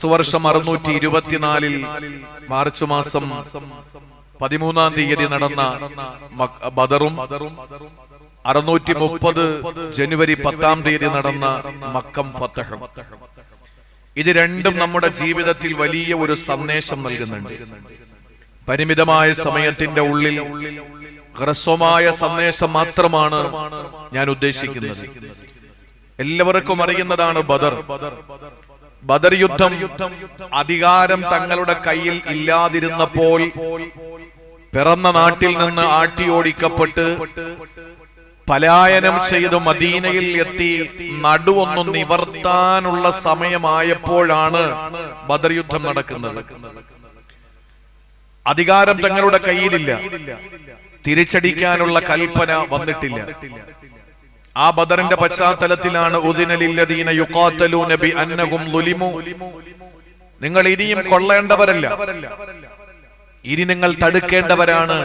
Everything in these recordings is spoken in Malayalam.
ക്രിസ്തുവർഷം 624 മാർച്ച് മാസം 13-ാം തീയതി നടന്ന ബദറും 630 ജനുവരി 10-ാം തീയതി നടന്ന മക്കം ഫതഹും, ഇത് രണ്ടും നമ്മുടെ ജീവിതത്തിൽ വലിയ ഒരു സന്ദേശം നൽകുന്നുണ്ട്. പരിമിതമായ സമയത്തിന്റെ ഉള്ളിൽ ഹ്രസ്വമായ സന്ദേശം മാത്രമാണ് ഞാൻ ഉദ്ദേശിക്കുന്നത്. എല്ലാവർക്കും അറിയുന്നതാണ് ബദർ യുദ്ധം. അധികാരം തങ്ങളുടെ കയ്യിൽ ഇല്ലാതിരുന്നപ്പോൾ പിറന്ന നാട്ടിൽ നിന്ന് ആട്ടിയോടിക്കപ്പെട്ട് പലായനം ചെയ്ത് മദീനയിൽ എത്തി നടുവൊന്നു നിവർത്താനുള്ള സമയമായപ്പോഴാണ് ബദർ യുദ്ധം നടക്കുന്നത്. അധികാരം തങ്ങളുടെ കയ്യിലില്ല, തിരിച്ചടിക്കാനുള്ള കൽപ്പന വന്നിട്ടില്ല. ആ ബദറിന്റെ പശ്ചാത്തലത്തിലാണ് ഉദിന ലില്ലദീന യുഖാതലൂന ബിഅന്നഹും ളുലിമു, നിങ്ങൾ ഇനിയും കൊള്ളേണ്ടവരല്ല, ഇനി നിങ്ങൾ തടുക്കേണ്ടവരാണ്,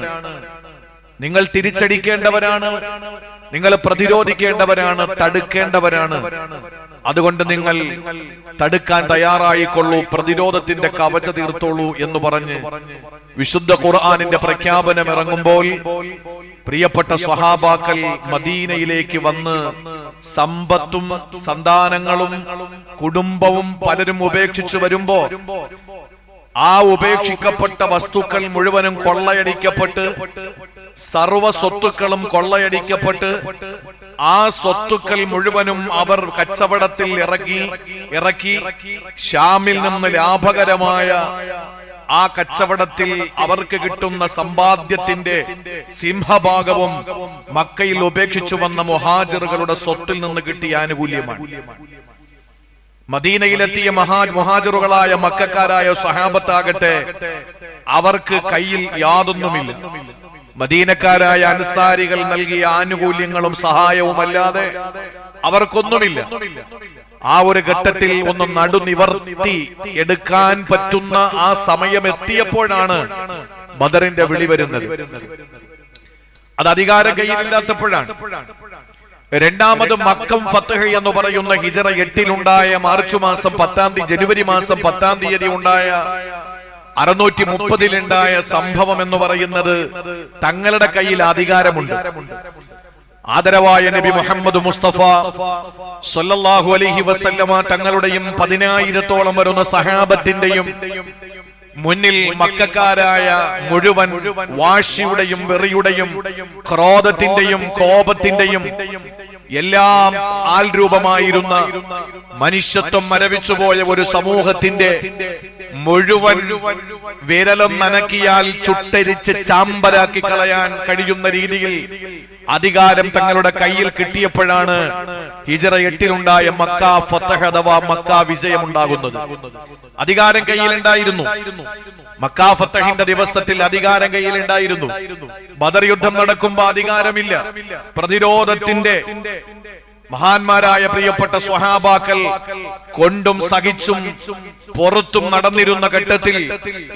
നിങ്ങൾ തിരിച്ചടിക്കേണ്ടവരാണ്, നിങ്ങൾ പ്രതിരോധിക്കേണ്ടവരാണ്, തടുക്കേണ്ടവരാണ്. അതുകൊണ്ട് നിങ്ങൾ തടുക്കാൻ തയ്യാറായിക്കൊള്ളൂ, പ്രതിരോധത്തിന്റെ കവച തീർത്തോളൂ എന്ന് പറഞ്ഞ് വിശുദ്ധ ഖുർആനിന്റെ പ്രഖ്യാപനം ഇറങ്ങുമ്പോൾ പ്രിയപ്പെട്ട സ്വഹാബാക്കൾ മദീനയിലേക്ക് വന്ന് സമ്പത്തും സന്താനങ്ങളും കുടുംബവും പലരും ഉപേക്ഷിച്ചു വരുമ്പോ ആ ഉപേക്ഷിക്കപ്പെട്ട വസ്തുക്കൾ മുഴുവനും കൊള്ളയടിക്കപ്പെട്ട് സർവ സ്വത്തുക്കളും കൊള്ളയടിക്കപ്പെട്ട് ആ സ്വത്തുക്കൾ മുഴുവനും അവർ കച്ചവടത്തിൽ ഇറക്കി ഷാമിൽ നിന്ന് ലാഭകരമായ ആ കച്ചവടത്തിൽ അവർക്ക് കിട്ടുന്ന സമ്പാദ്യത്തിന്റെ സിംഹഭാഗവും മക്കയിൽ ഉപേക്ഷിച്ചു വന്ന മുഹാജിറുകളുടെ സ്വത്തിൽ നിന്ന് കിട്ടിയ ആനുകൂല്യമാണ്. മദീനയിലെത്തിയ മുഹാജിറുകളായ മക്കക്കാരായ സ്വഹാബത്താകട്ടെ അവർക്ക് കയ്യിൽ യാതൊന്നുമില്ല. മദീനക്കാരായ അൻസാരികൾ നൽകിയ ആനുകൂല്യങ്ങളും സഹായവുമല്ലാതെ അവർക്കൊന്നുമില്ല. ആ ഒരു ഘട്ടത്തിൽ ഒന്ന് നടുനിവർത്തി എടുക്കാൻ പറ്റുന്ന ആ സമയം എത്തിയപ്പോഴാണ് ബദറിന്റെ വിളി വരുന്നത്. അത് അധികാരം കയ്യിലില്ലാത്തപ്പോഴാണ്. രണ്ടാമത് മക്കം ഫതഹ് എന്ന് പറയുന്ന ഹിജറ 8-ലുണ്ടായ മാർച്ച് മാസം 10-ാം തീയതി ജനുവരി മാസം 10-ാം തീയതി ഉണ്ടായ 630-ലുണ്ടായ സംഭവം എന്ന് പറയുന്നത് തങ്ങളുടെ കയ്യിൽ അധികാരമുണ്ട്. ആദരവായ നബി മുഹമ്മദ് മുസ്തഫ സല്ലല്ലാഹു അലൈഹി വസല്ലമ തങ്ങളുടെയും 10,000-ഓളം വരുന്ന സഹാബത്തിന്റെയും മുന്നിൽ മക്കക്കാരായ മുഴുവൻ വാശിയുടെയും വെറിയുടെയും ക്രോധത്തിന്റെയും കോപത്തിന്റെയും എല്ലാം ആൾരൂപമായിരുന്ന മനുഷ്യത്വം മരവിച്ചുപോയ ഒരു സമൂഹത്തിന്റെ മുഴുവൻ വിരലും നനക്കിയാൽ ചുട്ടരിച്ച് ചാമ്പലാക്കി കളയാൻ കഴിയുന്ന രീതിയിൽ അധികാരം തങ്ങളുടെ കയ്യിൽ കിട്ടിയപ്പോഴാണ് ഹിജറ 8-ലുണ്ടായ മക്ക ഫതഹ് അഥവാ മക്ക വിജയമുണ്ടാകുന്നത്. അധികാരം കയ്യിലുണ്ടായിരുന്നു. മക്ക ഫതഹിന്റെ ദിവസത്തിൽ അധികാരം കയ്യിലുണ്ടായിരുന്നു. ബദർ യുദ്ധം നടക്കുമ്പോ അധികാരമില്ല. പ്രതിരോധത്തിന്റെ മഹാന്മാരായ പ്രിയപ്പെട്ട സ്വഹാബാക്കൾ കൊണ്ടും സഹിച്ചും പുറത്തും നടന്നിരുന്ന ഘട്ടത്തിൽ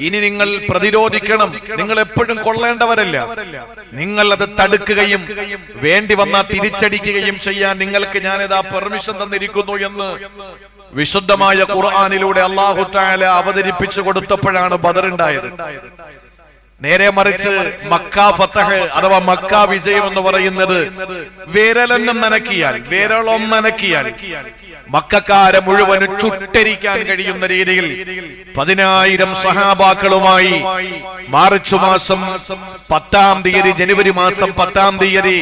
ഇനി നിങ്ങൾ പ്രതിരോധിക്കണം, നിങ്ങൾ എപ്പോഴും കൊള്ളേണ്ടവരല്ല, നിങ്ങൾ അത് തടുക്കുകയും വേണ്ടി വന്നാൽ തിരിച്ചടിക്കുകയും ചെയ്യാൻ നിങ്ങൾക്ക് ഞാനിതാ പെർമിഷൻ തന്നിരിക്കുന്നു എന്ന് വിശുദ്ധമായ ഖുർആനിലൂടെ അല്ലാഹു തആല അവതരിപ്പിച്ചു കൊടുത്തപ്പോഴാണ് ബദർ ഉണ്ടായത്. നേരെ മറിച്ച് മക്ക ഫതഹ് അഥവാ മക്ക വിജയം എന്ന് പറയുന്നത് വിരലൊന്നും നനക്കിയാൽ മക്കക്കാരെ മുഴുവനും ചുട്ടരിക്കാൻ കഴിയുന്ന രീതിയിൽ 10,000 സ്വഹാബാക്കളുമായി മാർച്ച് മാസം 10-ാം തീയതി ജനുവരി മാസം 10-ാം തീയതി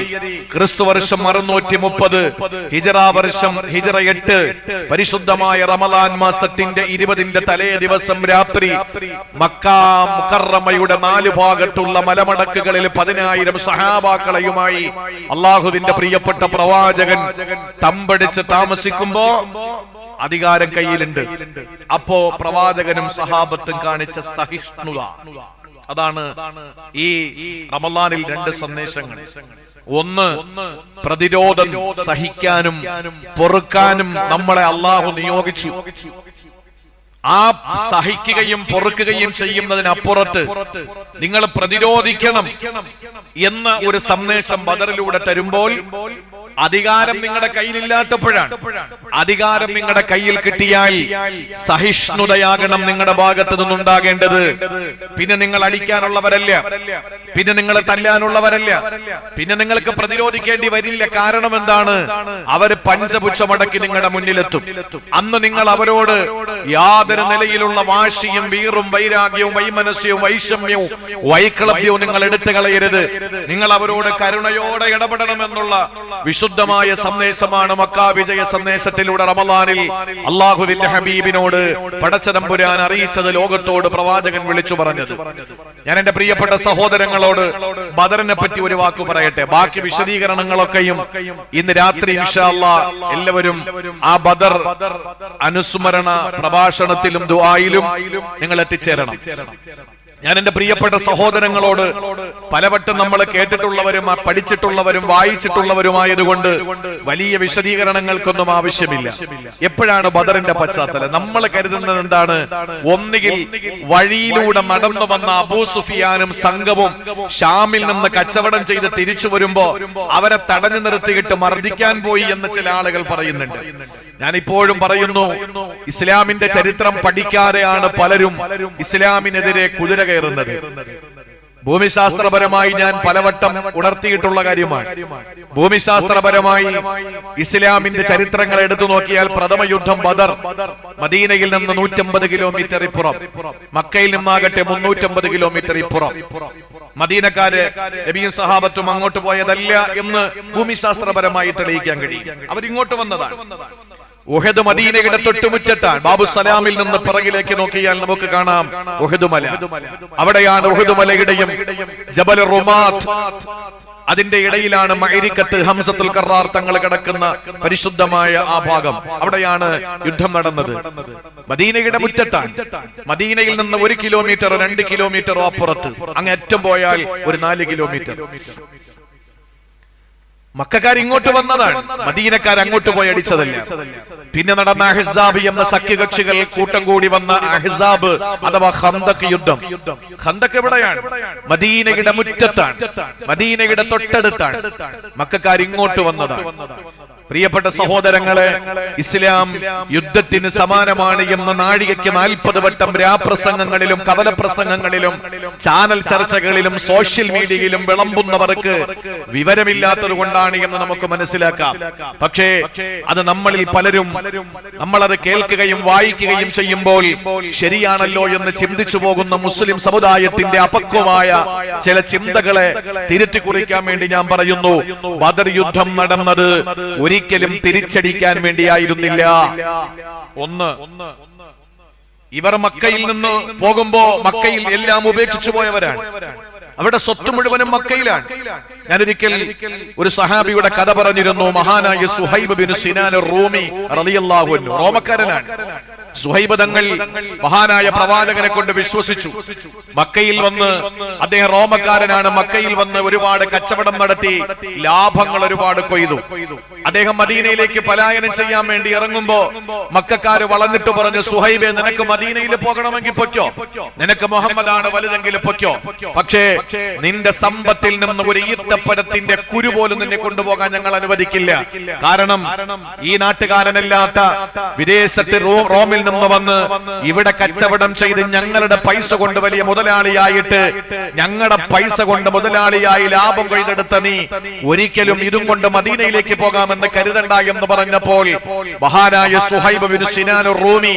ക്രിസ്തുവർഷം 630 ഹിജറ വർഷം ഹിജറ 8 പരിശുദ്ധമായ റമളാൻ മാസത്തിന്റെ 20-ന്റെ തലേ ദിവസം രാത്രി മക്ക മുകറമയുടെ 4 ഭാഗത്തുള്ള മലമടക്കുകളിൽ 10,000 സ്വഹാബാക്കളെയുമായി അല്ലാഹുവിന്റെ പ്രിയപ്പെട്ട പ്രവാചകൻ തമ്പടിച്ച് താമസിക്കുമ്പോ അധികാരം കയ്യിലുണ്ട്. അപ്പോ പ്രവാചകനും സഹാബത്തും കാണിച്ച സഹിഷ്ണുത, അതാണ് ഈ റമളാനിൽ 2 സന്ദേശങ്ങൾ. ഒന്ന്, പ്രതിരോധം സഹിക്കാനും പൊറുക്കാനും നമ്മളെ അല്ലാഹു നിയോഗിച്ചു. ആ സഹിക്കുകയും പൊറുക്കുകയും ചെയ്യുന്നതിനപ്പുറത്ത് നിങ്ങൾ പ്രതിരോധിക്കണം എന്ന ഒരു സന്ദേശം ബദറിലൂടെ തരുമ്പോൾ അധികാരം നിങ്ങളുടെ കയ്യിലില്ലാത്തപ്പോഴാണ്. അധികാരം നിങ്ങളുടെ കയ്യിൽ കിട്ടിയാൽ സഹിഷ്ണുതയാകണം നിങ്ങളുടെ ഭാഗത്ത് നിന്നുണ്ടാകേണ്ടത്. പിന്നെ നിങ്ങൾ അടിക്കാനുള്ളവരല്ല, പിന്നെ നിങ്ങളെ തല്ലാനുള്ളവരല്ല, പിന്നെ നിങ്ങൾക്ക് പ്രതിരോധിക്കേണ്ടി വരില്ല. കാരണം എന്താണ്? അവര് പഞ്ചപുച്ഛമടക്കി നിങ്ങളുടെ മുന്നിലെത്തും. അന്ന് നിങ്ങൾ അവരോട് യാതൊരു നിലയിലുള്ള വാശിയും വീറും വൈരാഗ്യവും വൈമനസ്യവും വൈഷമ്യവും വൈക്ലഭ്യവും നിങ്ങൾ എടുത്തു കളയരുത്. നിങ്ങൾ അവരോട് കരുണയോടെ ഇടപെടണമെന്നുള്ള വിശുദ്ധമായ സന്ദേശമാണ് മക്കാ വിജയ സന്ദേശത്തിലൂടെ റമളാനിൽ അല്ലാഹുവിന്റെ ഹബീബിനോട് പടച്ചതമ്പുരാൻ അറിയിച്ചത്, ലോകത്തോട് പ്രവാചകൻ വിളിച്ചു പറഞ്ഞത്. ഞാൻ എന്റെ പ്രിയപ്പെട്ട സഹോദരങ്ങളോട് ബദറിനെ പറ്റി ഒരു വാക്ക് പറയട്ടെ. ബാക്കി വിശദീകരണങ്ങളൊക്കെയും ഇന്ന് രാത്രി ഇൻഷാ അല്ലാഹ് എല്ലാവരും ആ ബദർ അനുസ്മരണ പ്രഭാഷണത്തിലും ദുആയിലും നിങ്ങൾ എത്തിച്ചേരണം. ഞാൻ എന്റെ പ്രിയപ്പെട്ട സഹോദരങ്ങളോട് പലവട്ടം നമ്മൾ കേട്ടിട്ടുള്ളവരും പഠിച്ചിട്ടുള്ളവരും വായിച്ചിട്ടുള്ളവരുമായതുകൊണ്ട് വലിയ വിശദീകരണങ്ങൾക്കൊന്നും ആവശ്യമില്ല. എപ്പോഴാണ് ബദറിന്റെ പശ്ചാത്തലം? നമ്മൾ കരുതുന്നത് എന്താണ്? ഒന്നുകിൽ വഴിയിലൂടെ നടന്നു വന്ന അബൂ സുഫിയാനും സംഘവും ഷാമിൽ നിന്ന് കച്ചവടം ചെയ്ത് തിരിച്ചു വരുമ്പോ അവരെ തടഞ്ഞു നിർത്തിയിട്ട് മർദ്ദിക്കാൻ പോയി എന്ന് ചില ആളുകൾ പറയുന്നുണ്ട്. ഞാൻ ഇപ്പോഴും പറയുന്നു, ഇസ്ലാമിന്റെ ചരിത്രം പഠിക്കാതെയാണ് പലരും ഇസ്ലാമിനെതിരെ കുതിര കയറുന്നത്. ഭൂമിശാസ്ത്രപരമായി ഞാൻ പലവട്ടം ഉണർത്തിയിട്ടുള്ള കാര്യമാണ്. ഭൂമിശാസ്ത്രപരമായി ഇസ്ലാമിന്റെ ചരിത്രങ്ങൾ എടുത്തു നോക്കിയാൽ പ്രഥമ യുദ്ധം ബദർ മദീനയിൽ നിന്ന് 150 കിലോമീറ്റർ ഇപ്പുറം, മക്കയിൽ നിന്നാകട്ടെ 350 കിലോമീറ്റർ ഇപ്പുറം. മദീനക്കാര് നബിയും സഹാബത്തും അങ്ങോട്ട് പോയതല്ല എന്ന് ഭൂമിശാസ്ത്രപരമായി തെളിയിക്കാൻ കഴിയും. അവരിങ്ങോട്ട് വന്നതാണ്. ഉഹദ് മദീനയുടെ തൊട്ടുമുറ്റത്താണ്. ബാബു സലാമിൽ നിന്ന് പിറകിലേക്ക് നോക്കിയാൽ നമുക്ക് കാണാം ഉഹദ് മല. അവിടെയാണ് ഉഹദ് മലയുടെയും ജബൽ റുമാത്ത്, അതിന്റെ ഇടയിലാണ് മഅരിക്കത്ത് ഹംസത്തുൽ കറാർ തങ്ങൾ കിടക്കുന്ന പരിശുദ്ധമായ ആ ഭാഗം. അവിടെയാണ് യുദ്ധം നടന്നത്. മദീനയുടെ മുറ്റത്താണ്. മദീനയിൽ നിന്ന് 1 കിലോമീറ്റർ 2 കിലോമീറ്ററോ അപ്പുറത്ത്, അങ്ങ് ഏറ്റവും പോയാൽ ഒരു 4 കിലോമീറ്റർ. മക്കാർ ഇങ്ങോട്ട് വന്നതാണ്, മദീനക്കാർ അങ്ങോട്ട് പോയി അടിച്ചതല്ല. പിന്നെ നടന്ന അഹ്സാബ് എന്ന സഖ്യകക്ഷികൾ കൂട്ടം കൂടി വന്ന അഹ്സാബ് അഥവാ ഖന്തഖ് യുദ്ധം. ഖന്തഖ് എവിടെയാണ്? മദീനയുടെ മുറ്റത്താണ്, മദീനയുടെ തൊട്ടടുത്താണ്. മക്കാർ ഇങ്ങോട്ട് വന്നതാണ്. പ്രിയപ്പെട്ട സഹോദരങ്ങളെ, ഇസ്ലാം യുദ്ധത്തിന് സമാനമാണ് എന്ന് നാഴികയ്ക്ക് 40 വട്ടം രാപ്രസംഗങ്ങളിലും കവലപ്രസംഗങ്ങളിലും ചാനൽ ചർച്ചകളിലും സോഷ്യൽ മീഡിയയിലും വിളമ്പുന്നവർക്ക് വിവരമില്ലാത്തത് കൊണ്ടാണ് എന്ന് നമുക്ക് മനസ്സിലാക്കാം. പക്ഷേ അത് നമ്മളിൽ പലരും നമ്മളത് കേൾക്കുകയും വായിക്കുകയും ചെയ്യുമ്പോൾ ശരിയാണല്ലോ എന്ന് ചിന്തിച്ചു പോകുന്ന മുസ്ലിം സമുദായത്തിന്റെ അപക്വമായ ചില ചിന്തകളെ തിരുത്തി കുറിക്കാൻ വേണ്ടി ഞാൻ പറയുന്നു, ബദർ യുദ്ധം നടന്നത് ഒരിക്കലും തിരിച്ചടിക്കാൻ വേണ്ടിയായിരുന്നില്ല. ഒന്ന്, ഇവർ മക്കയിൽ നിന്ന് പോകുമ്പോ മക്കയിൽ എല്ലാം ഉപേക്ഷിച്ചു പോയവരാണ്. അവരുടെ സ്വത്ത് മുഴുവനും മക്കയിലാണ്. ഞാനൊരിക്കൽ ഒരു സഹാബിയുടെ കഥ പറഞ്ഞിരുന്നു. മഹാനായ സുഹൈബ് ബിൻ സിനാൻ റൂമി റളിയല്ലാഹു അൻഹു, റോമക്കാരനാണ്. സുഹൈബ് തങ്ങൾ മഹാനായ പ്രവാചകനെ കൊണ്ട് വിശ്വസിച്ചു. മക്കയിൽ വന്ന്, അദ്ദേഹം റോമക്കാരനാണ്, മക്കയിൽ വന്ന് ഒരുപാട് കച്ചവടം നടത്തി ലാഭങ്ങൾ ഒരുപാട് കൊയ്തു. അദ്ദേഹം മദീനയിലേക്ക് പലായനം ചെയ്യാൻ വേണ്ടി ഇറങ്ങുമ്പോ മക്കക്കാര് വളർന്നിട്ട് പറഞ്ഞു, സുഹൈബെ, നിനക്ക് മദീനയിൽ പോകണമെങ്കിൽ പൊയ്ക്കോ, നിനക്ക് മുഹമ്മദാണ് വലുതെങ്കിൽ പൊയ്ക്കോ, പക്ഷേ നിന്റെ സമ്പത്തിൽ നിന്ന് ഒരു ഈത്തപ്പഴത്തിന്റെ കുരു പോലും നിന്നെ കൊണ്ടുപോകാൻ ഞങ്ങൾ അനുവദിക്കില്ല. കാരണം ഈ നാട്ടുകാരനല്ലാത്ത വിദേശത്ത് റോമിൽ നിന്ന് വന്ന് ഇവിടെ കച്ചവടം ചെയ്ത് ഞങ്ങളുടെ പൈസ കൊണ്ട് വലിയ മുതലാളിയായിട്ട്, ഞങ്ങളുടെ പൈസ കൊണ്ട് മുതലാളിയായി ലാഭം കൊയ്തെടുത്ത നീ ഒരിക്കലും ഇതും കൊണ്ട് മദീനയിലേക്ക് പോകാമെന്ന് കരുതണ്ട എന്ന് പറഞ്ഞപ്പോൾ മഹാനായ സുഹൈബ് ബിൻ സിനാൻ റൂമി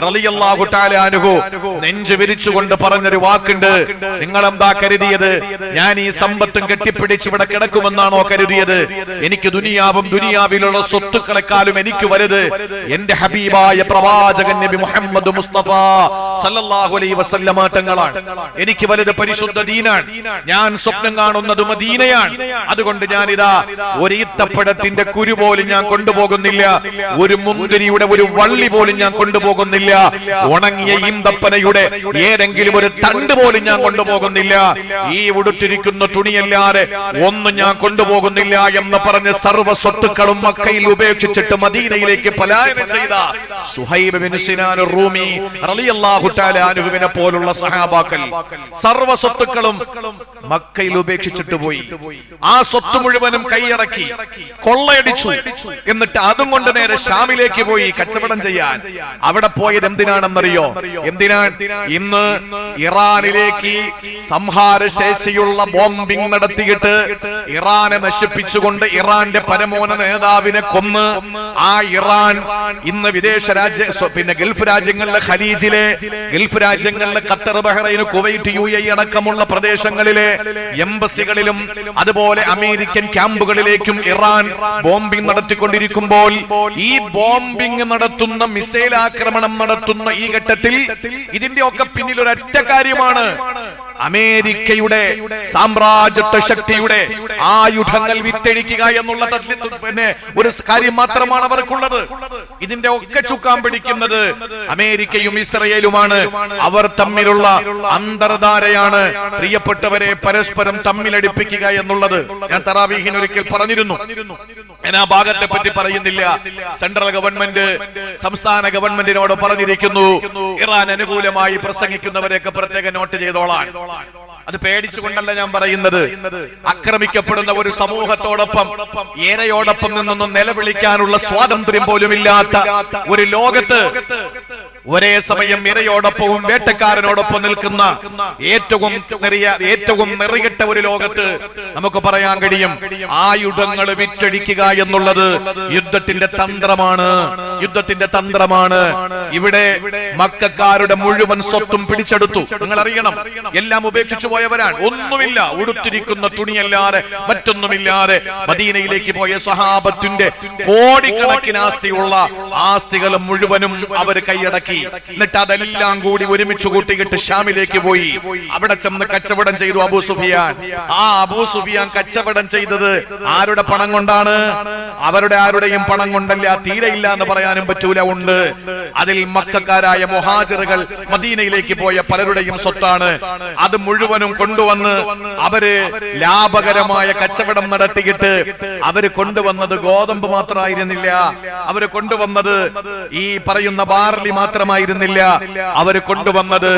റളിയല്ലാഹു തആല അൻഹു നെഞ്ചു വിരിച്ചുകൊണ്ട് പറഞ്ഞൊരു വാക്കുണ്ട്. നിങ്ങൾ എന്താ കരുതിയത്? ഞാൻ ഈ സമ്പത്തും കെട്ടിപ്പിടിച്ച് ഇവിടെ കിടക്കുമെന്നാണോ കരുതിയത്? എനിക്ക് ദുനിയാവും ദുനിയാവിലുള്ള സ്വത്തുക്കളെക്കാളും എനിക്ക് വലുത് എന്റെ ഹബീബായ പ്രവാചകൻ നബി മുഹമ്മദ് മുസ്തഫ സല്ലല്ലാഹു അലൈഹി വസല്ലമ തങ്ങളാണ്. എനിക്ക് വലുത് പരിശുദ്ധ ദീനാണ്. ഞാൻ സ്വപ്നം കാണുന്നത് മദീനയാണ്. അതുകൊണ്ട് ഞാൻ ഇതാ ഒരു ഈത്തപ്പഴത്തിന്റെ കുരു പോലും ഞാൻ കൊണ്ടുപോകുന്നില്ല, ഒരു മുന്തിരിയുടെ ഒരു വള്ളി പോലും ഞാൻ കൊണ്ടുപോകുന്നില്ല, ഉണങ്ങിയ ഈന്തപ്പനയുടെ ഏതെങ്കിലും ഒരു തണ്ട് പോലും ഞാൻ കൊണ്ടുപോകുന്നില്ല, ഈ ഉടുത്തിരിക്കുന്ന തുണിയല്ലാതെ ഒന്നും ഞാൻ കൊണ്ടുപോകുന്നില്ല എന്ന് പറഞ്ഞ് സർവ്വ സ്വത്തുക്കളും മക്കയിൽ ഉപേക്ഷിച്ചിട്ട് മദീനയിലേക്ക് പലായനം ചെയ്ത സുഹൈബ് ബിൻ സിനാൻ റൂമി റളിയല്ലാഹു തആല അൻഹുവിനെ പോലുള്ള സഹാബാക്കൾ സർവ്വ സ്വത്തുക്കളും മക്കയിൽ ഉപേക്ഷിച്ചിട്ട് പോയി. ആ സ്വത്ത് മുഴുവനും കൈയടക്കി കൊള്ളയടിച്ചു. എന്നിട്ട് അതും കൊണ്ട് നേരെ ഷാമിലേക്ക് പോയി കച്ചവടം ചെയ്യാൻ. അവിടെ പോയത് എന്തിനാണെന്നറിയോ? എന്തിനാൻ? ഇന്ന് ഇറാനിലേക്ക് സംഹാരശേഷിയുള്ള ബോംബിംഗ് നടത്തിയിട്ട് ഇറാനെ നശിപ്പിച്ചുകൊണ്ട് ഇറാന്റെ പരമോന്നത നേതാവിനെ കൊന്ന് ആ ഇറാൻ ഇന്ന് വിദേശ ഗൾഫ് രാജ്യങ്ങളിലെ ഖലീജിലെ ഗൾഫ് രാജ്യങ്ങളിലെ ഖത്തർ, ബഹ്റൈൻ, കുവൈറ്റ്, UAE അടക്കമുള്ള പ്രദേശങ്ങളിലെ എംബസികളിലും അതുപോലെ അമേരിക്കൻ ക്യാമ്പുകളിലേക്കും ഇറാൻ ബോംബിംഗ് നടത്തിക്കൊണ്ടിരിക്കുമ്പോൾ ഈ ബോംബിംഗ് നടത്തുന്ന, മിസൈൽ ആക്രമണം നടത്തുന്ന ഈ ഘട്ടത്തിൽ ഇതിന്റെ ഒക്കെ പിന്നിൽ ഒരൊറ്റ കാര്യമാണ്: അമേരിക്കയുടെ സാമ്രാജ്യത്വ ശക്തിയുടെ ആയുധങ്ങൾ വിറ്റഴിക്കുക എന്നുള്ള ഒരു കാര്യം മാത്രമാണ് അവർക്കുള്ളത്. ഇതിന്റെ ഒക്കെ ചുക്കാൻ പിടിക്കുന്നത് അമേരിക്കയും ഇസ്രയേലുമാണ്. അവർ തമ്മിലുള്ള അന്തർധാരയാണ് പ്രിയപ്പെട്ടവരെ പരസ്പരം തമ്മിലടിപ്പിക്കുക എന്നുള്ളത്. ഞാൻ തറാവീഹിന് ഒരിക്കൽ പറഞ്ഞിരുന്നു. ഞാൻ ആ ഭാഗത്തെ പറ്റി പറയുന്നില്ല. സെൻട്രൽ ഗവൺമെന്റ് സംസ്ഥാന ഗവൺമെന്റിനോട് പറഞ്ഞിരിക്കുന്നു, ഇറാൻ അനുകൂലമായി പ്രസംഗിക്കുന്നവരെയൊക്കെ പ്രത്യേകം നോട്ട് ചെയ്തോളാൻ. അത് പേടിച്ചുകൊണ്ടല്ല ഞാൻ പറയുന്നത്. ആക്രമിക്കപ്പെടുന്ന ഒരു സമൂഹത്തോടൊപ്പം, ഏരയോടൊപ്പം നിന്നൊന്നും നിലവിളിക്കാനുള്ള സ്വാതന്ത്ര്യം പോലും ഇല്ലാത്ത ഒരു ലോകത്ത് ഒരേ സമയം ഇരയോടൊപ്പവും വേട്ടക്കാരനോടൊപ്പം നിൽക്കുന്ന ഏറ്റവും നെറികെട്ട ഒരു ലോകത്ത് നമുക്ക് പറയാൻ കഴിയും, ആയുധങ്ങൾ വിറ്റഴിക്കുക എന്നുള്ളത് യുദ്ധത്തിന്റെ തന്ത്രമാണ്. യുദ്ധത്തിന്റെ തന്ത്രമാണ്. ഇവിടെ മക്കക്കാരുടെ മുഴുവൻ സ്വത്തും പിടിച്ചെടുത്തു. നിങ്ങൾ അറിയണം, എല്ലാം ഉപേക്ഷിച്ചു പോയവരാണ്. ഒന്നുമില്ല, ഉടുത്തിരിക്കുന്ന തുണിയല്ലാതെ മറ്റൊന്നുമില്ലാതെ മദീനയിലേക്ക് പോയ സ്വഹാബത്തിന്റെ കോടിക്കണക്കിന് ആസ്തിയുള്ള ആസ്തികൾ മുഴുവനും അവർ കൈയടക്കി. എന്നിട്ട് അതെല്ലാം കൂടി ഒരുമിച്ച് കൂട്ടിയിട്ട് ഷാമിലേക്ക് പോയി. അവിടെ ചെന്ന് കച്ചവടം ചെയ്തു അബൂ സുഫിയാൻ. ആ അബൂ സുഫിയാൻ കച്ചവടം ചെയ്തത് ആരുടെ പണം കൊണ്ടാണ്? അവരുടെ ആരുടെയും പണം കൊണ്ടല്ല. തീരെയില്ല എന്ന് പറയാനും പറ്റൂല, ഉണ്ട്. അതിൽ മക്കക്കാരായ മുഹാജിറുകൾ മദീനയിലേക്ക് പോയ പലരുടെയും സ്വത്താണ്. അത് മുഴുവനും കൊണ്ടുവന്ന് അവര് ലാഭകരമായ കച്ചവടം നടത്തിയിട്ട് അവര് കൊണ്ടുവന്നത് ഗോതമ്പ് മാത്രമായിരുന്നില്ല. അവര് കൊണ്ടുവന്നത് ഈ പറയുന്ന ബാർലി മാത്രമായിരുന്നില്ല. അവര് കൊണ്ടുവന്നത്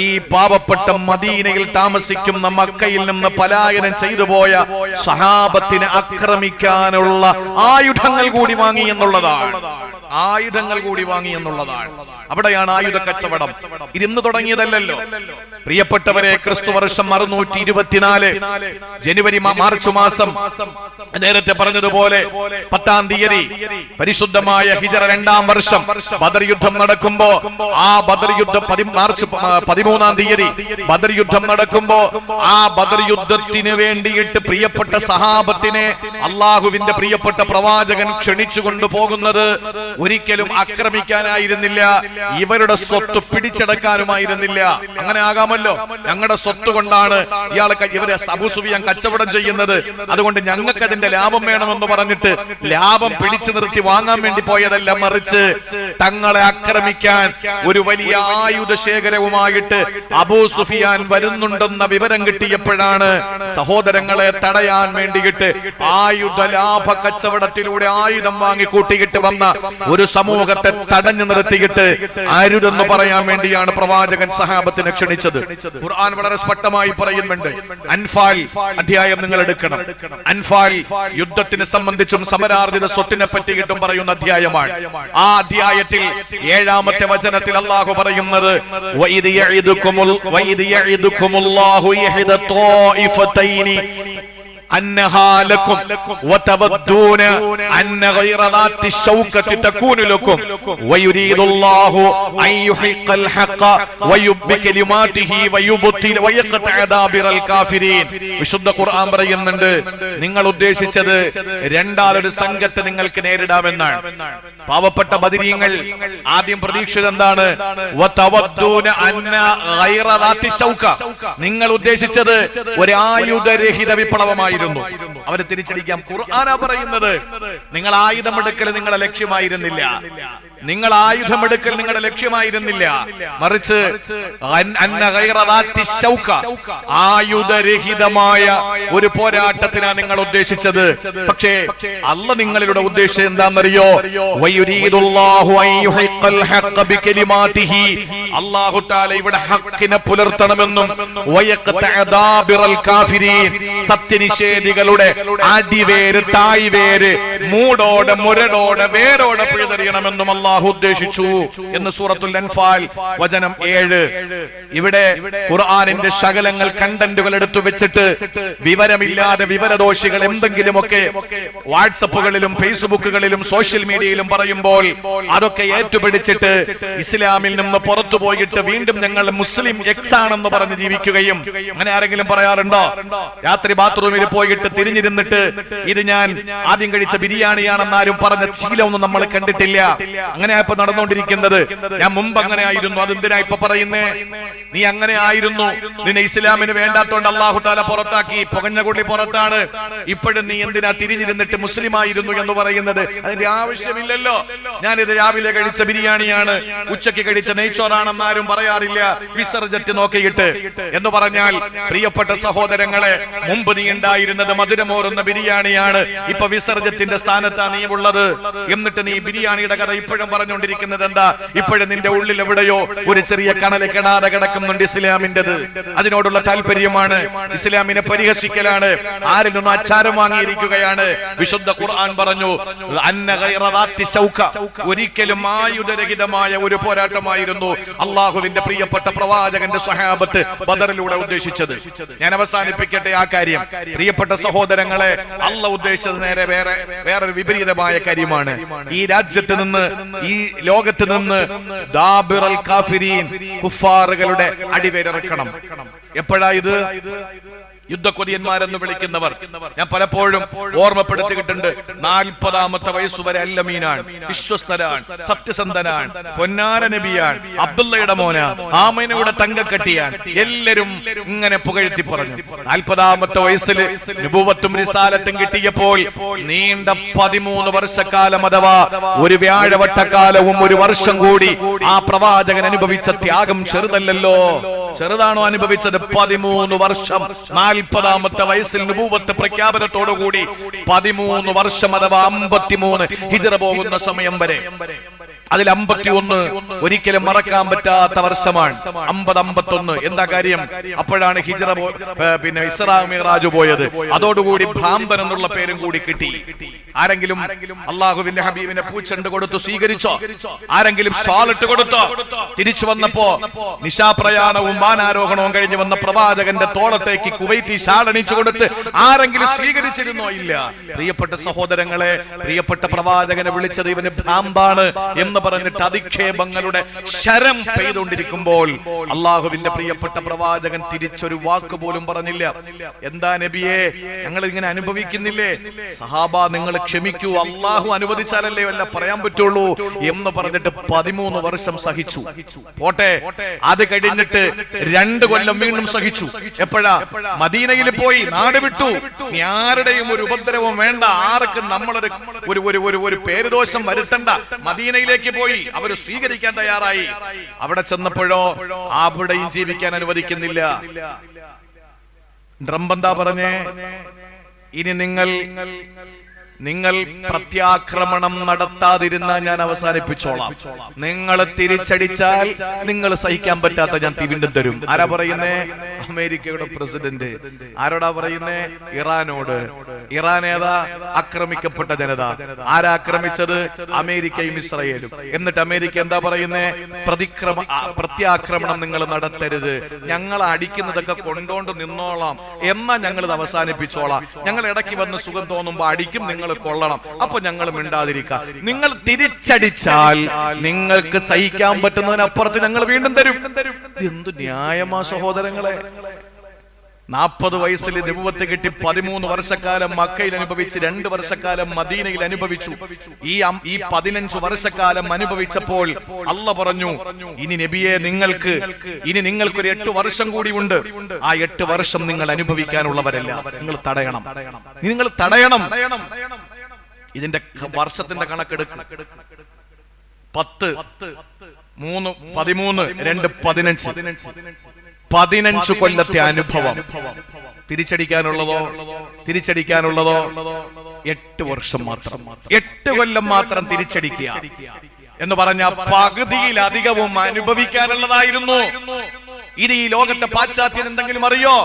ഈ പാവപ്പെട്ട മദീനയിൽ താമസിക്കുന്ന മക്കയിൽ നിന്ന് പലായനം ചെയ്തു പോയ സഹാബത്തിനെ ആക്രമിക്കാനുള്ള ആയുധങ്ങൾ കൂടി വാങ്ങി എന്നുള്ളതാണ്. ആയുധങ്ങൾ കൂടി വാങ്ങി എന്നുള്ളതാണ്. അവിടെയാണ് ആയുധ കച്ചവടം. ഇത് ഇന്ന് തുടങ്ങിയതല്ലല്ലോ പ്രിയപ്പെട്ടവരെ. ക്രിസ്തു വർഷം 624 ജനുവരി മാർച്ച് മാസം, നേരത്തെ പറഞ്ഞതുപോലെ 10-ാം തീയതി, പരിശുദ്ധമായ ഹിജറ 2-ാം വർഷം ബദർ യുദ്ധം നടക്കുമ്പോ, ആ ബദർ യുദ്ധം മാർച്ച് 13-ാം തീയതി ബദർ യുദ്ധം നടക്കുമ്പോ, ആ ബദർ യുദ്ധത്തിന് വേണ്ടിയിട്ട് പ്രിയപ്പെട്ട സഹാബത്തിനെ അള്ളാഹുവിന്റെ പ്രിയപ്പെട്ട പ്രവാചകൻ ക്ഷണിച്ചു കൊണ്ടുപോകുന്നത് ഒരിക്കലും ആക്രമിക്കാനായിരുന്നില്ല, ഇവരുടെ സ്വത്ത് പിടിച്ചെടുക്കാനുമായിരുന്നില്ല. അങ്ങനെ ആകാമല്ലോ, ഞങ്ങളുടെ സ്വത്ത് കൊണ്ടാണ് ഇവരെ അബൂ സുഫിയാൻ കച്ചവടം ചെയ്യുന്നത്, അതുകൊണ്ട് ഞങ്ങൾക്ക് അതിന്റെ ലാഭം വേണമെന്ന് പറഞ്ഞിട്ട് ലാഭം പിടിച്ചു നിർത്തി വാങ്ങാൻ വേണ്ടി പോയതല്ല, മറിച്ച് തങ്ങളെ ആക്രമിക്കാൻ ഒരു വലിയ ആയുധ ശേഖരവുമായിട്ട് അബൂ സുഫിയാൻ വരുന്നുണ്ടെന്ന വിവരം കിട്ടിയപ്പോഴാണ് സഹോദരങ്ങളെ തടയാൻ വേണ്ടിയിട്ട് ആയുധ ലാഭ കച്ചവടത്തിലൂടെ ആയുധം വാങ്ങി കൂട്ടിയിട്ട് വന്ന ഒരു സമൂഹത്തെ തടഞ്ഞു നിർത്തിയിട്ട് അരുതെന്ന് പറയാൻ വേണ്ടിയാണ് പ്രവാചകൻ സഹാബത്തിനെ ക്ഷണിച്ചത്. ഖുർആൻ വളരെ സ്പഷ്ടമായി പറയുന്നുണ്ട്. അൻഫാൽ അധ്യായം നിങ്ങൾ എടുക്കണം. അൻഫാൽ യുദ്ധത്തിനെ സംബന്ധിച്ചും സമരാർജിത സ്വത്തിനെ പറ്റിയിട്ടും പറയുന്ന അധ്യായമാണ്. ആ അധ്യായത്തിൽ 7-ാമത്തെ വചനത്തിൽ അല്ലാഹു പറയുന്നത്, വഇദ് യഇദുകുമുല്ലാഹു ഇഹ്ദ ത്വായിഫതൈനി أنها لكم وتودون أن غير ذات الشوكة تكون لكم ويريد الله أن يحق الحق ويبطل كلماته ويقطع دابر الكافرين. വിശുദ്ധ ഖുർആൻ പറയുന്നുണ്ട്, നിങ്ങൾ ഉദ്ദേശിച്ചത് രണ്ടാളൊരു സംഘത്തെ നിങ്ങൾക്ക് നേരിടാമെന്നാണ്. പാവപ്പെട്ട ബദരീങ്ങൾ ആദ്യം പ്രതീക്ഷിച്ചത് എന്താണ്? നിങ്ങൾ ഉദ്ദേശിച്ചത് ഒരു ആയുധരഹിത വിപ്ലവമായി. അവരെ തിരിച്ചടിക്കാം. ഖുർആനാ പറയുന്നത്, നിങ്ങൾ ആയുധമെടുക്കൽ നിങ്ങളെ ലക്ഷ്യമായിരുന്നില്ല. നിങ്ങൾ ആയുധമെടുക്കൽ നിങ്ങളുടെ ലക്ഷ്യമായിരുന്നില്ല, മറിച്ച് ആയുധരഹിതമായ ഒരു പോരാട്ടത്തിനാണ് നിങ്ങൾ ഉദ്ദേശിച്ചത്. പക്ഷേ അല്ല നിങ്ങളുടെ ഉദ്ദേശം എന്താണെന്നറിയോ? അല്ലാഹു തആല ഇവിടെ ഹക്കിനെ പുലർത്തണമെന്നും സത്യനിഷേധികളുടെ അടിവേര് തായ്വേര് മൂടോടെ മുരടോടെ വേരോടെ പിഴുതെറിയണമെന്നും അല്ലാഹു ഉദ്ദേശിച്ചു എന്ന് സൂറത്തുൽ അൻഫാൽ വചനം 7. ഇവിടെ ഖുർആനിന്റെ ശകലങ്ങൾ കണ്ടന്റുകൾ എടുത്തു വെച്ചിട്ട് വിവരമില്ലാതെ വിവരദോഷികൾ എന്തെങ്കിലുമൊക്കെ വാട്സപ്പുകളിലും ഫേസ്ബുക്കുകളിലും സോഷ്യൽ മീഡിയയിലും പറയുമ്പോൾ അതൊക്കെ ഏറ്റുപിടിച്ചിട്ട് ഇസ്ലാമിൽ നിന്ന് പുറത്തു പോയിട്ട് വീണ്ടും ഞങ്ങൾ മുസ്ലിം എക്സ് ആണെന്ന് പറഞ്ഞ് ജീവിക്കുകയും, അങ്ങനെ ആരെങ്കിലും പറയാറുണ്ടോ? രാത്രി ബാത്റൂമിൽ പോയിട്ട് തിരിഞ്ഞിരുന്നിട്ട് ഇത് ഞാൻ ആദ്യം കഴിച്ച ബിരിയാണിയാണെന്നാരും പറഞ്ഞ ശീലമൊന്നും നമ്മൾ കണ്ടിട്ടില്ല. അങ്ങനെയാ ഇപ്പൊ നടന്നുകൊണ്ടിരിക്കുന്നത്. ഞാൻ മുമ്പ് അങ്ങനെ ആയിരുന്നു, അതെന്തിനാ ഇപ്പൊ പറയുന്നേ? നീ അങ്ങനെ ആയിരുന്നു, നിന്നെ ഇസ്ലാമിന് വേണ്ടാത്തോണ്ട് അല്ലാഹു തആല പുറത്താക്കി, പുകഞ്ഞ കൊള്ളി പുറത്താണ്. ഇപ്പോഴും നീ എന്തിനാ തിരിഞ്ഞിരുന്നിട്ട് മുസ്ലിം ആയിരുന്നു എന്ന് പറയുന്നത്? അതിന്റെ ആവശ്യമില്ലല്ലോ. ഞാനിത് രാവിലെ കഴിച്ച ബിരിയാണിയാണ്, ഉച്ചയ്ക്ക് കഴിച്ച നെയ്ച്ചോറാണെന്നാരും പറയാറില്ല വിസർജറ്റ് നോക്കിയിട്ട്. എന്ന് പറഞ്ഞാൽ പ്രിയപ്പെട്ട സഹോദരങ്ങളെ, മുമ്പ് നീ ഉണ്ടായിരുന്നത് മധുരമോറുന്ന ബിരിയാണിയാണ്, ഇപ്പൊ വിസർജത്തിന്റെ സ്ഥാനത്താണ് നീ ഉള്ളത്. എന്നിട്ട് നീ ബിരിയാണിയുടെ കഥ ഇപ്പോഴും പറഞ്ഞുകൊണ്ടിരിക്കുന്നത് എന്താ? ഇപ്പോഴും നിന്റെ ഉള്ളിൽ എവിടെയോ ഒരു ചെറിയ കണല് കിണാതെ കിടക്കുന്നുണ്ട് ഇസ്ലാമിന്റേത്. അതിനോടുള്ള താല്പര്യമാണ്, ഇസ്ലാമിനെ പരിഹസിക്കലാണ്, ആരിൽ നിന്നും അച്ചാരം വാങ്ങിയിരിക്കുകയാണ്. വിശുദ്ധ ഖുർആൻ പറഞ്ഞു, ഒരിക്കലും ആയുധരഹിതമായ ഒരു പോരാട്ടമായിരുന്നു അള്ളാഹുവിന്റെ പ്രിയപ്പെട്ട പ്രവാചകന്റെ സ്വഹാബത്ത് ബദറിലൂടെ ഉദ്ദേശിച്ചത്. ഞാൻ അവസാനിപ്പിക്കട്ടെ ആ കാര്യം. പ്രിയപ്പെട്ട സഹോദരങ്ങളെ, അള്ളാഹ് ഉദ്ദേശിച്ചത് നേരെ വേറൊരു വിപരീതമായ കാര്യമാണ്. ഈ രാജ്യത്ത് നിന്ന്, ഈ ലോകത്ത് നിന്ന് ദാബിറൽ കാഫിരീൻ, കുഫാറുകളുടെ അടിവേരിറക്കണം. എപ്പോഴാ ഇത്? യുദ്ധക്കൊതിയന്മാരെന്ന് വിളിക്കുന്നവർ ഞാൻ പലപ്പോഴും ഓർമ്മപ്പെടുത്തിയിട്ടുണ്ട്. 40ാമത്തെ വയസ്സുവരെ അല്ലമീനാണ്, വിശ്വസ്തനാണ്, സത്യസന്ധനാണ്, പൊന്നാര നബിയാണ്, അബ്ദുള്ളയുടെ മോന, ആമനയുടെ തങ്കക്കട്ടിയാണ്. എല്ലാരും ഇങ്ങനെ പുകഴ്ത്തി പറഞ്ഞു. 40ാമത്തെ വയസ്സിൽ നബുവത്തും റിസാലത്തും കിട്ടിയപ്പോൾ നീണ്ട 13 വർഷക്കാലം അഥവാ ഒരു വ്യാഴവട്ടക്കാലവും ഒരു വർഷം കൂടി ആ പ്രവാചകൻ അനുഭവിച്ച ത്യാഗം ചെറുതല്ലല്ലോ. ചെറുതാണോ അനുഭവിച്ചത്? 13 വർഷം. 40ാമത്തെ വയസ്സിൽ നബുവത്ത് പ്രഖ്യാപനത്തോടുകൂടി 13 വർഷം അഥവാ 53 ഹിജ്റ പോകുന്ന സമയം വരെ. അതിൽ 51 ഒരിക്കലും മറക്കാൻ പറ്റാത്ത വർഷമാണ്. 50-51 എന്താ കാര്യം? അപ്പോഴാണ് ഹിജ്റ പിന്നെ ഇസ്രാ മിഅ്റാജ് പോയത്. അതോടുകൂടി ഭ്രാന്തൻ എന്നുള്ള പേരും കൂടി കിട്ടി. ആരെങ്കിലും അള്ളാഹുവിന്റെ ഹബീബിനെ പൂച്ചെണ്ട് കൊടുത്തു സ്വീകരിച്ചോ? ആരെങ്കിലും ഷാളിട്ട് കൊടുത്തോ? തിരിച്ചു വന്നപ്പോ നിശാപ്രയാണവും വാനാരോഹണവും കഴിഞ്ഞു വന്ന പ്രവാചകന്റെ തോളത്തേക്ക് കുവൈറ്റി ഷാളണിച്ചു കൊടുത്ത് ആരെങ്കിലും സ്വീകരിച്ചിരുന്നോ? ഇല്ല. പ്രിയപ്പെട്ട സഹോദരങ്ങളെ, പ്രിയപ്പെട്ട പ്രവാചകനെ വിളിച്ചത് ഇവന് ഭ്രാന്താണ് എന്ന് പറഞ്ഞിട്ട് അധിക്ഷേപങ്ങളുടെ ശരം പെയ്തുകൊണ്ടിരിക്കുമ്പോൾ അള്ളാഹുവിന്റെ പ്രിയപ്പെട്ട പ്രവാചകൻ തിരിച്ചൊരു വാക്ക് പോലും പറഞ്ഞില്ല. എന്താ നബിയെ, ഞങ്ങൾ ഇങ്ങനെ അനുഭവിക്കുന്നില്ലേ? സഹാബ, നിങ്ങൾ ക്ഷമിക്കൂ, അള്ളാഹു അനുവദിച്ചാലല്ലേ വല്ല പറയാൻ പറ്റുള്ളൂ എന്ന് പറഞ്ഞിട്ട് 13 വർഷം സഹിച്ചു. പോട്ടെ, അത് കഴിഞ്ഞിട്ട് 2 കൊല്ലം വീണ്ടും സഹിച്ചു. എപ്പോഴാ? മദീനയിൽ പോയി നാട് വിട്ടു. ഇനി ആരുടെയും ഒരു ഉപദ്രവം വേണ്ട, ആർക്കും നമ്മളൊരു ഒരു പേരുദോഷം വരുത്തണ്ട. മദീനയിലേക്ക് പോയി അവർ സ്വീകരിക്കാൻ തയ്യാറായി. അവിടെ ചെന്നപ്പോഴോ അവിടെയും ജീവിക്കാൻ അനുവദിക്കുന്നില്ല. ട്രംപ് പറഞ്ഞേ, ഇനി നിങ്ങൾ പ്രത്യാക്രമണം നടത്താതിരുന്ന ഞാൻ അവസാനിപ്പിച്ചോളാം. നിങ്ങൾ തിരിച്ചടിച്ചാൽ നിങ്ങൾ സഹിക്കാൻ പറ്റാത്ത ഞാൻ വീണ്ടും തരും. ആരാ പറയുന്നേ? അമേരിക്കയുടെ പ്രസിഡന്റ്. ആരോടാ പറയുന്നേ? ഇറാനോട്. ഇറാൻ ഏതാ? ആക്രമിക്കപ്പെട്ട ജനത. ആരാക്രമിച്ചത്? അമേരിക്കയും ഇസ്രായേലും. എന്നിട്ട് അമേരിക്ക എന്താ പറയുന്നേ? പ്രത്യാക്രമണം നിങ്ങൾ നടത്തരുത്, ഞങ്ങൾ അടിക്കുന്നതൊക്കെ കൊണ്ടോണ്ട് നിന്നോളാം, എന്നാ ഞങ്ങൾ ഇത് അവസാനിപ്പിച്ചോളാം. ഞങ്ങൾ ഇടയ്ക്ക് വന്ന് സുഖം തോന്നുമ്പോ അടിക്കും, നിങ്ങൾ കൊള്ളണം, അപ്പൊ ഞങ്ങൾ മിണ്ടാതിരിക്കാം. നിങ്ങൾ തിരിച്ചടിച്ചാൽ നിങ്ങൾക്ക് സഹിക്കാൻ പറ്റുന്നതിനപ്പുറത്ത് ഞങ്ങൾ വീണ്ടും തരും. എന്തു ന്യായമാ സഹോദരങ്ങളെ? 40 വയസ്സിൽ നബുവത്ത് കിട്ടി, 13 വർഷക്കാലം മക്കയിൽ അനുഭവിച്ച്, 2 വർഷക്കാലം മദീനയിൽ അനുഭവിച്ചു. ഈ 15 വർഷക്കാലം അനുഭവിച്ചപ്പോൾ അല്ല പറഞ്ഞു, ഇനി നബിയെ നിങ്ങൾക്കൊരു 8 വർഷം കൂടി ഉണ്ട്. ആ 8 വർഷം നിങ്ങൾ അനുഭവിക്കാനുള്ളവരല്ല, നിങ്ങൾ തടയണം. ഇതിന്റെ വർഷത്തിന്റെ കണക്കെടുക്കും. 10 3 13 2 15 കൊല്ലത്തെ അനുഭവം. തിരിച്ചടിക്കാനുള്ളതോ 8 വർഷം മാത്രം. 8 കൊല്ലം മാത്രം തിരിച്ചടിക്കുക എന്ന് പറഞ്ഞ പകുതിയിലധികവും അനുഭവിക്കാനുള്ളതായിരുന്നു. ഇത് ഈ ലോകത്തെ പാശ്ചാത്യൻ എന്തെങ്കിലും അറിയോ?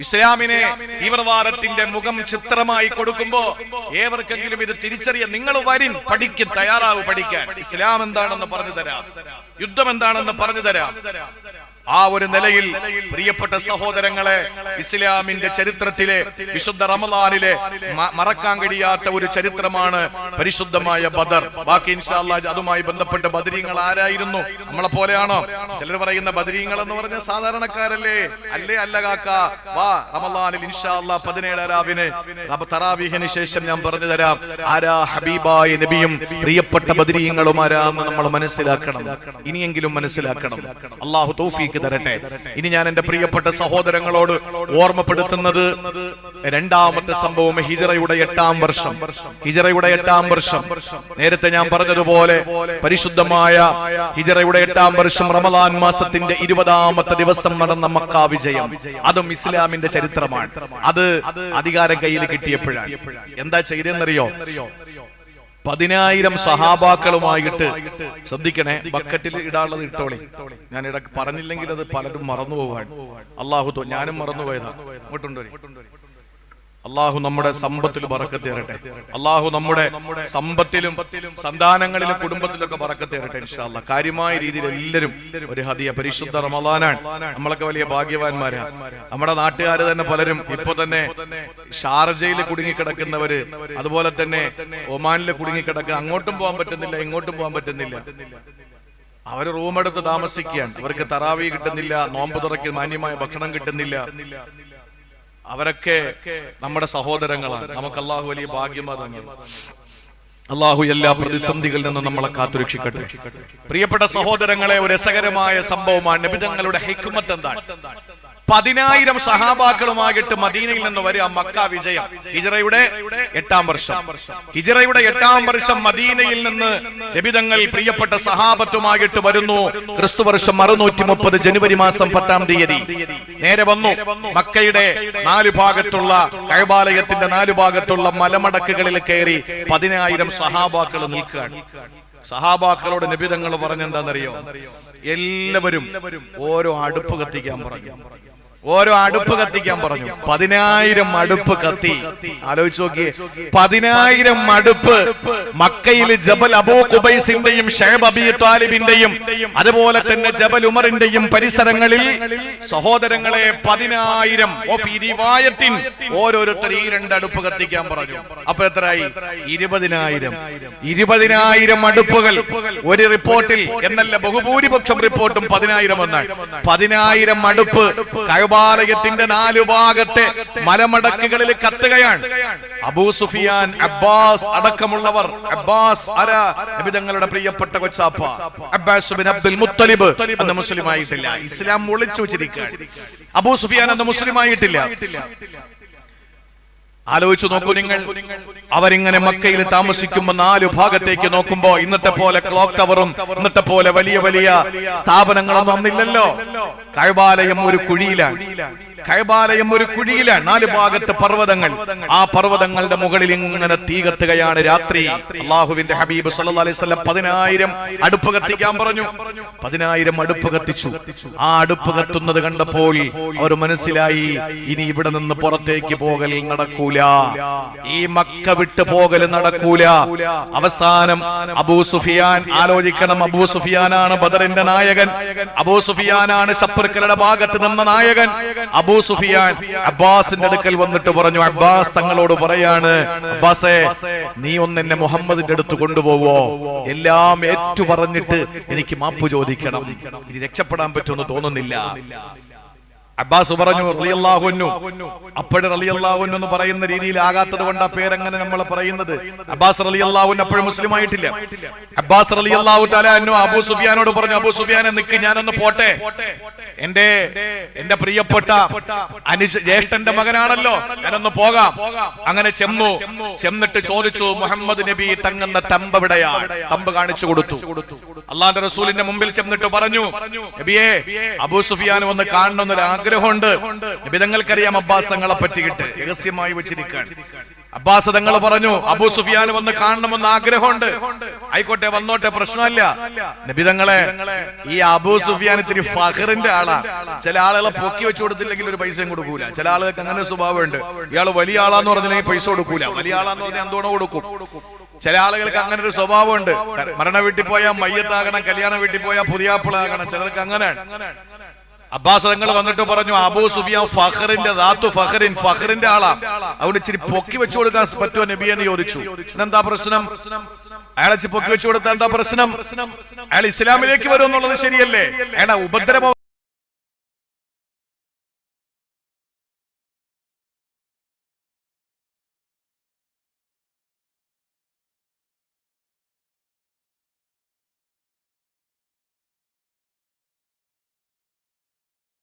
ഇസ്ലാമിനെ തീവ്രവാദത്തിന്റെ മുഖം ചിത്രമായി കൊടുക്കുമ്പോ ഏവർക്കെങ്കിലും ഇത് തിരിച്ചറിയാൻ നിങ്ങൾ വരിൻ, പഠിക്കും, തയ്യാറാവും പഠിക്കാൻ. ഇസ്ലാം എന്താണെന്ന് പറഞ്ഞു തരാം, യുദ്ധം എന്താണെന്ന് പറഞ്ഞു തരാം. ആ ഒരു നിലയിൽ പ്രിയപ്പെട്ട സഹോദരങ്ങളെ, ഇസ്ലാമിന്റെ ചരിത്രത്തിലെ വിശുദ്ധ റമളാനിലെ മറക്കാൻ കഴിയാത്ത ഒരു ചരിത്രമാണ് പരിശുദ്ധമായ ബദർ. ബാക്കി ഇൻഷാ അല്ലാഹ് അതുമായി ബന്ധപ്പെട്ട ബദരീങ്ങൾ ആരായിരുന്നു? നമ്മളെ പോലെയാണോ? ചിലർ പറയുന്ന ബദരീങ്ങൾ എന്ന് പറഞ്ഞ സാധാരണക്കാരല്ലേ? അല്ല കാക്ക, വാ റമളാനിൽ ഇൻഷാ അല്ലാഹ് 17 രാവിനെ തറാവീഹിന് ശേഷം ഞാൻ പറഞ്ഞു തരാം ആരാ ഹബീബായ നബിയും പ്രിയപ്പെട്ട ബദരീങ്ങളും ആരാന്ന് നമ്മൾ മനസ്സിലാക്കണം. ഇനിയെങ്കിലും മനസ്സിലാക്കണം. അല്ലാഹു തൗഫീഖ് തരട്ടെ. ഇനി ഞാൻ എന്റെ പ്രിയപ്പെട്ട സഹോദരങ്ങളോട് ഓർമ്മപ്പെടുത്തുന്നത് രണ്ടാമത്തെ സംഭവം ഹിജറയുടെ 8-ാം വർഷം. ഹിജറയുടെ 8-ാം വർഷം, നേരത്തെ ഞാൻ പറഞ്ഞതുപോലെ പരിശുദ്ധമായ ഹിജറയുടെ 8-ാം വർഷം റമളാൻ മാസത്തിന്റെ 20-ാമത്തെ ദിവസം നടന്ന മക്ക വിജയം. അതും ഇസ്ലാമിന്റെ ചരിത്രമാണ്. അത് അധികാരം കയ്യിൽ കിട്ടിയപ്പോഴാണ്. എന്താ ചെയ്തെന്നറിയോ? 10,000 സഹാബാക്കളുമായിട്ട്, ശ്രദ്ധിക്കണേ, ബക്കറ്റിൽ ഇടാനുള്ളത് ഇട്ടോളി. ഞാൻ ഇടക്ക് പറഞ്ഞില്ലെങ്കിൽ അത് പലരും മറന്നുപോവാൻ. ഞാനും മറന്നുപോയതാ. ഇങ്ങോട്ടുണ്ടോ? അള്ളാഹു നമ്മുടെ സമ്പത്തിൽ ബറക്കത്ത് തരട്ടെ. അള്ളാഹു നമ്മുടെ സമ്പത്തിലും സന്താനങ്ങളിലും കുടുംബത്തിലൊക്കെ ബറക്കത്ത് തരട്ടെ ഇൻഷാ അല്ലാഹ്. കാര്യമായ രീതിയിൽ എല്ലാവരും ഒരു ഹദിയ. പരിശുദ്ധ റമളാനാണ്. നമ്മളൊക്കെ വലിയ ഭാഗ്യവാന്മാരാ. നമ്മുടെ നാട്ടുകാർ തന്നെ പലരും ഇപ്പൊ തന്നെ ഷാർജയിൽ കുടുങ്ങിക്കിടക്കുന്നവര്, അതുപോലെ തന്നെ ഒമാനിൽ കുടുങ്ങിക്കിടക്കുക. അങ്ങോട്ടും പോകാൻ പറ്റുന്നില്ല, ഇങ്ങോട്ടും പോകാൻ പറ്റുന്നില്ല. അവര് റൂമെടുത്ത് താമസിക്കുകയാണ്. അവർക്ക് തറാവീ കിട്ടുന്നില്ല, നോമ്പ് തുറയ്ക്ക് മാന്യമായ ഭക്ഷണം കിട്ടുന്നില്ല. അവരൊക്കെ നമ്മുടെ സഹോദരങ്ങളാണ്. നമുക്ക് അള്ളാഹു വലിയ ഭാഗ്യമാണ്. അള്ളാഹു എല്ലാ പ്രതിസന്ധികളിൽ നിന്നും നമ്മളെ കാത്തുരക്ഷിക്കട്ടെ. പ്രിയപ്പെട്ട സഹോദരങ്ങളെ, ഒരു രസകരമായ സംഭവമാണ്. നബി തങ്ങളുടെ ഹിക്മത്ത് എന്താണ്? 10,000 സഹാബാക്കളുമായിട്ട് മദീനയിൽ നിന്ന് വരിക മക്ക വിജയം. ഹിജറയുടെ 8-ാം വർഷം. ഹിജറയുടെ 8-ാം വർഷം മദീനയിൽ നിന്ന് നബി തങ്ങൾ പ്രിയപ്പെട്ട സഹാബത്തുമായിട്ട് വരുന്നു. ക്രിസ്തുവർഷം 630 ജനുവരി മാസം 10-ാം തീയതി നേരെ വന്നു. മക്കയുടെ 4 ഭാഗത്തുള്ള കഅബാലയത്തിന്റെ 4 ഭാഗത്തുള്ള മലമടക്കുകളിൽ കയറി 10,000 സഹാബാക്കൾ നിൽക്കുകയാണ്. സഹാബാക്കളോട് നബി തങ്ങൾ പറഞ്ഞെന്താണെന്നറിയോ? എല്ലാവരും ഓരോ അടുപ്പ് കത്തിക്കാൻ പറഞ്ഞു. 10,000 അടുപ്പ് കത്തി. ആലോചിച്ച് നോക്കിയേ, 10,000 അടുപ്പ് മക്കയിൽ ജബൽ അബൂ ഖുബൈസിന്റെയും ഷൈബ് അബി താലിബിന്റെയും അതുപോലെ തന്നെ ജബൽ ഉമറിന്റെയും പരിസരങ്ങളിൽ സഹോദരങ്ങളെ 10,000 ഓരോരുത്തർ ഈ 2 അടുപ്പ് കത്തിക്കാൻ പറഞ്ഞു. അപ്പൊ എത്രയായി? 20,000 അടുപ്പുകൾ. ഒരു റിപ്പോർട്ടിൽ എന്നല്ല, ബഹുഭൂരിപക്ഷം റിപ്പോർട്ടും 10,000 എന്നാണ്. 10,000 അടുപ്പ് കഅബാലയത്തിന്റെ 4 ഭാഗത്തെ മലമടക്കുകളിൽ കത്തുകയാണ്. അബൂ സുഫിയാൻ, അബ്ബാസ് അടക്കമുള്ളവർ. അബ്ബാസ് ആരാ? നബി തങ്ങളുടെ പ്രിയപ്പെട്ട കൊച്ചാപ്പ അബ്ബാസ് ബിൻ അബ്ദുൽ മുത്തലിബ് അന്ന് മുസ്ലിം ആയിട്ടില്ല. ഇസ്ലാം ഒളിച്ചു വെച്ചിരിക്കുകയാണ്. അബൂ സുഫിയാൻ അന്ന് മുസ്ലിം ആയിട്ടില്ല. ആലോചിച്ചു നോക്കൂ നിങ്ങൾ. അവരിങ്ങനെ മക്കയിൽ താമസിക്കുമ്പോ 4 ഭാഗത്തേക്ക് നോക്കുമ്പോ ഇന്നത്തെ പോലെ ക്ലോക്ക് ടവറും ഇന്നത്തെ പോലെ വലിയ വലിയ സ്ഥാപനങ്ങളൊന്നും അന്നില്ലല്ലോ. കഅബാലയം ഒരു കുഴിയിലാണ്. 4 ഭാഗത്ത് പർവ്വതങ്ങൾ. ആ പർവ്വതങ്ങളുടെ മുകളിൽ ഇങ്ങനെ തീ കത്തുകയാണ് രാത്രി. അള്ളാഹുവിന്റെ ഹബീബ് സല്ലല്ലാഹു അലൈഹി വസല്ലം 10,000 അടുപ്പ് കത്തിക്കാൻ പറഞ്ഞു. 10,000 അടുപ്പ് കത്തിച്ചു. ആ അടുപ്പ് കത്തുന്നത് കണ്ടപ്പോൾ അവർ മനസ്സിലായി, ഇനി ഇവിടെ നിന്ന് പുറത്തേക്ക് പോകൽ നടക്കൂല, ഈ മക്ക വിട്ടു പോകൽ നടക്കൂല. അവസാനം അബൂ സുഫിയാൻ, ആലോചിക്കണം, അബൂ സുഫിയാനാണ് ബദറിന്റെ നായകൻ. അബൂ സുഫിയാനാണ് ശത്രുക്കളുടെ ഭാഗത്ത് നിന്ന നായകൻ. അബൂ സുഫിയാൻ അബ്ബാസിന്റെ അടുക്കൽ വന്നിട്ട് പറഞ്ഞു, അബ്ബാസ് തങ്ങളോട് പറയാണ്, അബ്ബാസേ, നീ എന്നെ മുഹമ്മദിന്റെ അടുത്ത് കൊണ്ടുപോവോ? എല്ലാം ഏറ്റു പറഞ്ഞിട്ട് എനിക്ക് മാപ്പ് ചോദിക്കണം. ഇനി രക്ഷപ്പെടാൻ പറ്റുമെന്ന് തോന്നുന്നില്ല. അബ്ബാസ് പറഞ്ഞു റളിയല്ലാഹു അൻഹു. അപ്പോഴും റളിയല്ലാഹു അൻഹു എന്ന് പറയുന്ന രീതിയിൽ ആകാത്തത് കൊണ്ട് ആ പേരങ്ങനെ നമ്മൾ പറയുന്നത്. അബ്ബാസ് റളിയല്ലാഹു അൻഹു അപ്പോഴും മുസ്ലിം ആയിട്ടില്ല. അബ്ബാസ് റളിയല്ലാഹു തആല അൻഹു അബൂ സുഫിയാനോട് പറഞ്ഞു, അബൂ സുഫിയാനെ നിക്ക്, ഞാനൊന്ന് പോട്ടെ, എന്റെ പ്രിയപ്പെട്ട ജ്യേഷ്ഠന്റെ മകനാണല്ലോ, ഞാനൊന്ന് പോകാം. അങ്ങനെ ചെന്നിട്ട് ചോദിച്ചു, മുഹമ്മദ് നബി തങ്ങുന്ന തമ്പ് എവിടെയാണ്? തമ്പ് കാണിച്ചു കൊടുത്തു. അള്ളാഹുവിന്റെ റസൂലിന്റെ മുമ്പിൽ ചെന്നിട്ട് പറഞ്ഞു, നബിയെ, അബൂ സുഫിയാൻ ഒന്ന് കാണണമെന്നൊരു ആഗ്രഹമുണ്ട്. നബി തങ്ങൾക്കറിയാം അബ്ബാസ് തങ്ങളെ പറ്റിയിട്ട് രഹസ്യമായി വെച്ചിരിക്കാൻ. അബ്ബാസ് തങ്ങൾ പറഞ്ഞു, അബൂ സുഫിയാൻ വന്ന് കാണണമെന്ന് ആഗ്രഹമുണ്ട്. ആയിക്കോട്ടെ, വന്നോട്ടെ, പ്രശ്നമല്ല. നബി തങ്ങളെ, ഈ അബൂ സുഫിയാൻ ഇത്തിരി ഫഖറിന്റെ ആളാ. ചില ആളുകളെ പൊക്കി വെച്ചു കൊടുത്തില്ലെങ്കിൽ ഒരു പൈസയും കൊടുക്കൂല. ചില ആളുകൾക്ക് അങ്ങനെ സ്വഭാവമുണ്ട്. ഇയാൾ വലിയ ആളാന്ന് പറഞ്ഞില്ലെങ്കിൽ പൈസ കൊടുക്കൂല, വലിയ ആളാന്ന് പറഞ്ഞാൽ എന്തോണോ കൊടുക്കും. ചില ആളുകൾക്ക് അങ്ങനെ ഒരു സ്വഭാവമുണ്ട്. മരണ വീട്ടിൽ പോയാൽ മയ്യത്താകണം, കല്യാണ വീട്ടിൽ പോയാൽ പുതിയാപ്പിളാകണം. ചിലർക്ക് അങ്ങനെയാണ്. അബ്ബാസ് തങ്ങൾ വന്നിട്ട് പറഞ്ഞു, അബൂ സുഫിയാൻ ഫഖറിന്റെ ആളാ, അവിടെ ഇച്ചിരി പൊക്കി വെച്ചു കൊടുക്കാൻ പറ്റുമോ നബി എന്ന് ചോദിച്ചു. എന്താ പ്രശ്നം? അയാളെ പൊക്കി വെച്ചു കൊടുത്താൽ എന്താ പ്രശ്നം? അയാൾ ഇസ്ലാമിലേക്ക് വരും എന്നുള്ളത് ശരിയല്ലേ? അയാളെ ഉപദ്രവം